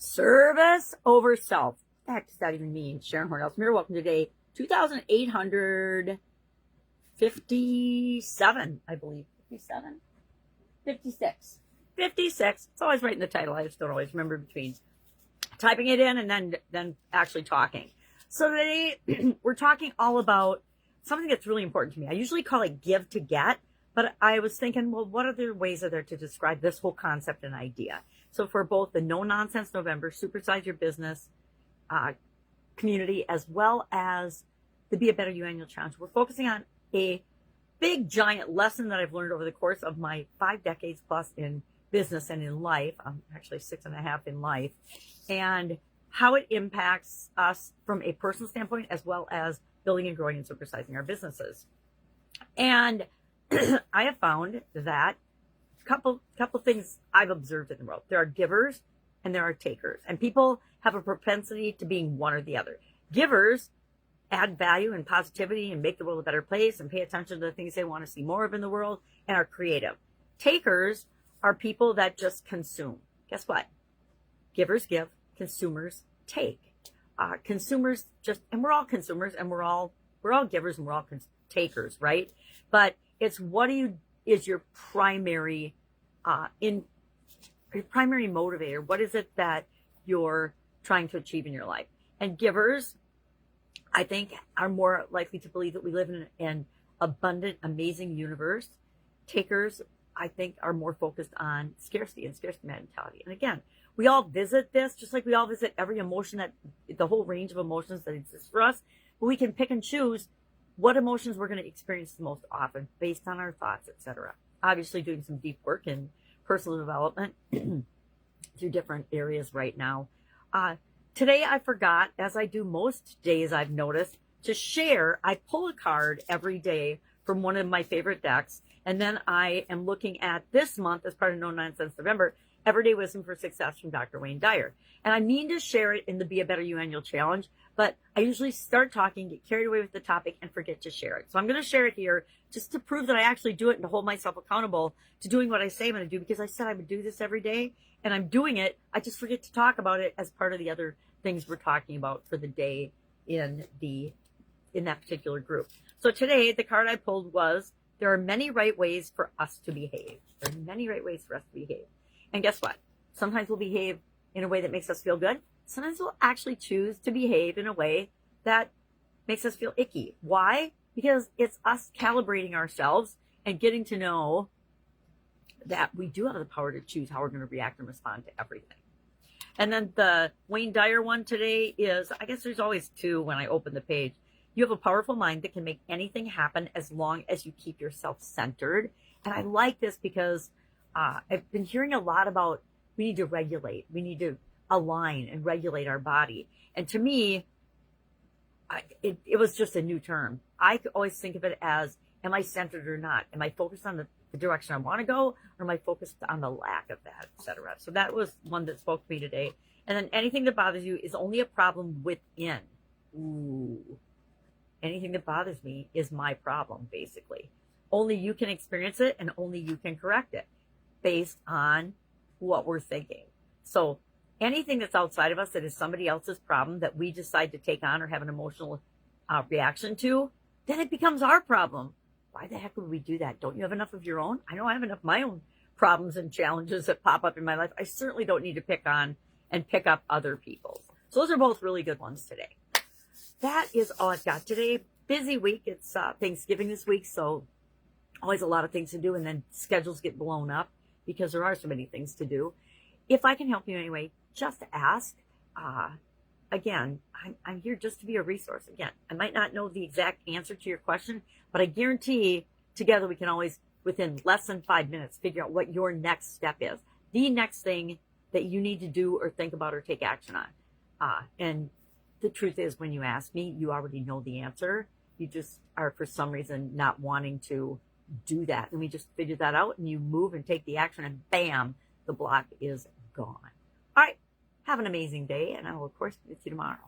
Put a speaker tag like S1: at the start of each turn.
S1: Service over self. What the heck does that even mean? Sharon Horne-Ellstrom here. Welcome to day 2,857, I believe. 57? 56. 56. It's always right in the title. I just don't always remember between typing it in and then actually talking. So today we're talking all about something that's really important to me. I usually call it give to get, but I was thinking, well, what other ways are there to describe this whole concept and idea? So for both the No Nonsense November, Supersize Your Business community, as well as the Be a Better You annual challenge, we're focusing on a big, giant lesson that I've learned over the course of my 5 decades plus in business and in life. I'm actually 6.5 in life, and how it impacts us from a personal standpoint, as well as building and growing and supersizing our businesses. And I have found that couple things I've observed in the world. There are givers and there are takers, and people have a propensity to being one or the other. Givers add value and positivity and make the world a better place and pay attention to the things they want to see more of in the world and are creative. Takers are people that just consume. Guess what? Givers give, consumers take. Consumers just, and we're all consumers, and we're all givers, and we're all takers, right? But it's is your primary primary motivator. What is it that you're trying to achieve in your life? And givers, I think, are more likely to believe that we live in an abundant, amazing universe. Takers, I think, are more focused on scarcity and scarcity mentality. And again, we all visit this, just like we all visit every emotion, that the whole range of emotions that exists for us, but we can pick and choose what emotions we're going to experience the most often based on our thoughts, etc. Obviously doing some deep work in personal development through different areas right now. Today I forgot, as I do most days I've noticed, to share. I pull a card every day from one of my favorite decks, and then I am looking at this month as part of No Nonsense November, Everyday Wisdom for Success from Dr. Wayne Dyer. And I mean to share it in the Be a Better You annual challenge, but I usually start talking, get carried away with the topic, and forget to share it. So I'm going to share it here just to prove that I actually do it and to hold myself accountable to doing what I say I'm going to do, because I said I would do this every day, and I'm doing it. I just forget to talk about it as part of the other things we're talking about for the day in that particular group. So today, the card I pulled was, there are many right ways for us to behave. There are many right ways for us to behave. And guess what? Sometimes we'll behave in a way that makes us feel good. Sometimes we'll actually choose to behave in a way that makes us feel icky. Why? Because it's us calibrating ourselves and getting to know that we do have the power to choose how we're going to react and respond to everything. And then the Wayne Dyer one today is, I guess there's always two when I open the page. You have a powerful mind that can make anything happen as long as you keep yourself centered. And I like this because I've been hearing a lot about we need to regulate. We need to align and regulate our body. And to me, it was just a new term. I always think of it as, am I centered or not? Am I focused on the direction I want to go, or am I focused on the lack of that, etc.? So that was one that spoke to me today. And then anything that bothers you is only a problem within. Ooh. Anything that bothers me is my problem, basically. Only you can experience it, and only you can correct it based on what we're thinking. So anything that's outside of us that is somebody else's problem that we decide to take on or have an emotional reaction to, then it becomes our problem. Why the heck would we do that? Don't you have enough of your own? I know I have enough of my own problems and challenges that pop up in my life. I certainly don't need to pick on and pick up other people's. So those are both really good ones today. That is all I've got today. Busy week. It's Thanksgiving this week, so always a lot of things to do, and then schedules get blown up because there are so many things to do. If I can help you anyway, just ask. Again, I'm here just to be a resource. Again, I might not know the exact answer to your question, but I guarantee together we can always, within less than 5 minutes, figure out what your next step is. The next thing that you need to do or think about or take action on. And the truth is, when you ask me, you already know the answer. You just are, for some reason, not wanting to do that. And we just figure that out, and you move and take the action, and bam, the block is gone. All right. Have an amazing day, and I will, of course, be with you tomorrow.